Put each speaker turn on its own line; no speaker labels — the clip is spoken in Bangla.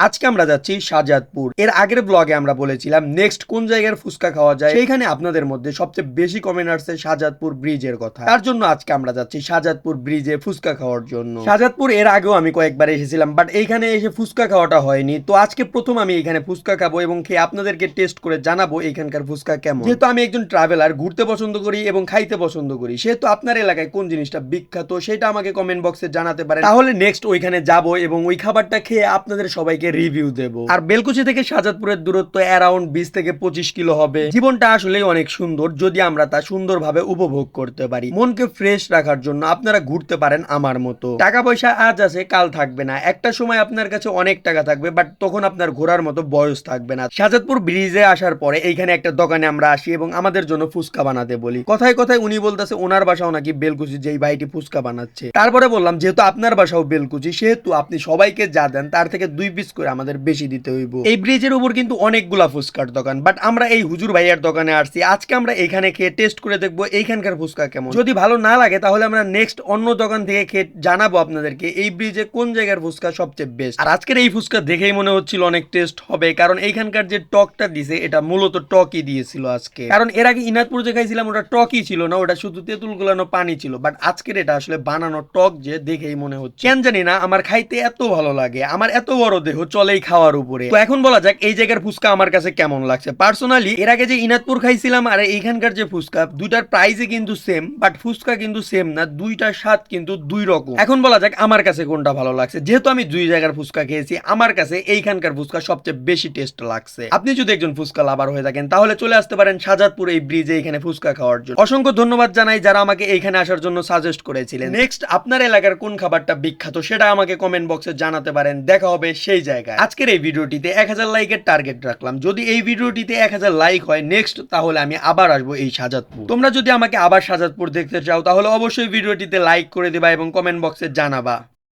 আজকে আমরা যাচ্ছি শাহজাদপুর। এর আগের ব্লগে আমরা বলেছিলাম নেক্সট কোন জায়গার ফুচকা খাওয়া যায়, সেইখানে আপনাদের মধ্যে সবচেয়ে বেশি কমেন্ট আসছে শাহজাদপুর ব্রিজের কথা। তার জন্য আজকে আমরা যাচ্ছি শাহজাদপুর ব্রিজে ফুচকা খাওয়ার জন্য। শাহজাদপুর এর আগেও আমি কয়েকবার এসেছিলাম, বাট এইখানে এসে ফুচকা খাওয়াটা হয়নি। তো আজকে প্রথম আমি এখানে ফুচকা খাবো এবং খেয়ে আপনাদেরকে টেস্ট করে জানাবো এখানকার ফুচকা কেমন। যেহেতু আমি একজন ট্রাভেলার, ঘুরতে পছন্দ করি এবং খাইতে পছন্দ করি, সেহেতু আপনার এলাকায় কোন জিনিসটা বিখ্যাত সেটা আমাকে কমেন্ট বক্সে জানাতে পারেন। তাহলে নেক্সট ওইখানে যাব এবং ওই খাবারটা খেয়ে আপনাদের সবাইকে রিভিউ দেব। আর বেলকুচি থেকে শাহজাদপুরের দূরত্ব অ্যারাউন্ড 20 থেকে 25 কিলো হবে। জীবনটা আসলেই অনেক সুন্দর যদি আমরা তা সুন্দরভাবে উপভোগ করতে পারি। মনকে ফ্রেশ রাখার জন্য আপনারা ঘুরতে পারেন আমার মতো। টাকা পয়সা আজ আছে কাল থাকবে না, একটা সময় আপনার কাছে অনেক টাকা থাকবে, বাট তখন আপনার ঘোরার মতো বয়স থাকবে না। শাহজাদপুর ব্রিজে আসার পরে এইখানে একটা দোকানে আমরা আসি এবং আমাদের জন্য ফুচকা বানাতে বলি। কথায় কথায় উনি বলতেছে ওনার বাসাও নাকি বেলকুচি, যেই ভাইটি ফুচকা বানাচ্ছে। তারপরে বললাম যেহেতু আপনার বাসাও বেলকুচি, সেহেতু আপনি সবাইকে যা দেন তার থেকে 2 পিস করে আমাদের বেশি দিতে হইব। এই ব্রিজের উপর কিন্তু অনেকগুলা ফুচকার দোকান, বাট আমরা এই হুজুর ভাইয়ার দোকানে আসছি। আজকে আমরা এখানে খেয়ে টেস্ট করে দেখবো এইখানকার ফুচকা কেমন। যদি ভালো না লাগে তাহলে আমরা নেক্সট অন্য দোকান থেকে খেয়ে জানাবো আপনাদেরকে এই ব্রিজে কোন জায়গার ফুচকা সবচেয়ে বেস্ট। আর আজকের এই ফুচকা দেখেই মনে হচ্ছিল অনেক টেস্ট হবে, কারণ এইখানকার যে টকটা দিছে এটা মূলত টকই দিয়েছিল আজকে। কারণ এর আগে ইনাদপুর যে খাইছিলাম ওটা টকই ছিল না, ওটা শুধু তেঁতুল গুলানো পানি ছিল, বাট আজকের এটা আসলে বানানো টক, যে দেখেই মনে হচ্ছে। কেন জানি না আমার খাইতে এত ভালো লাগে, আমার এত বড় দেহ চলেই খাওয়ার উপরে। তো এখন বলা যাক এই জায়গার ফুচকা আমার কাছে কেমন লাগছে। পার্সোনালি এর আগে যে ইনাদপুর খাইছিলাম আর এইখানকার যে ফুচকা, দুইটার প্রাইসে কিন্তু সেম, বাট ফুচকা কিন্তু সেম না, দুইটার স্বাদ কিন্তু দুই রকম। এখন বলা যাক আমার কাছে কোনটা ভালো লাগছে। যেহেতু আমি দুই জায়গার ফুচকা খেয়েছি, আমার কাছে এইখানকার ফুচকা সবচেয়ে বেশি টেস্ট লাগছে। আপনি যদি একজন ফুচকা লাভার হয়ে থাকেন তাহলে চলে আসতে পারেন শাহজাদপুর এই ব্রিজে এখানে ফুচকা খাওয়ার জন্য। অসংখ্য ধন্যবাদ জানাই যারা আমাকে এইখানে আসার জন্য সাজেস্ট করেছিলেন। নেক্সট আপনার এলাকার কোন খাবারটা বিখ্যাত সেটা আমাকে কমেন্ট বক্সে জানাতে পারেন। দেখা হবে সেই জায়গায়। আজকের এই ভিডিওটিতে 1000 লাইকের টার্গেট রাখলাম। যদি এই ভিডিওটিতে 1000 লাইক হয় নেক্সট, তাহলে আমি আবার আসবো এই শাহজাদপুর। তোমরা যদি আমাকে আবার শাহজাদপুর দেখতে চাও তাহলে অবশ্যই ভিডিওটিতে লাইক করে দিবা এবং কমেন্ট বক্সে জানাবা।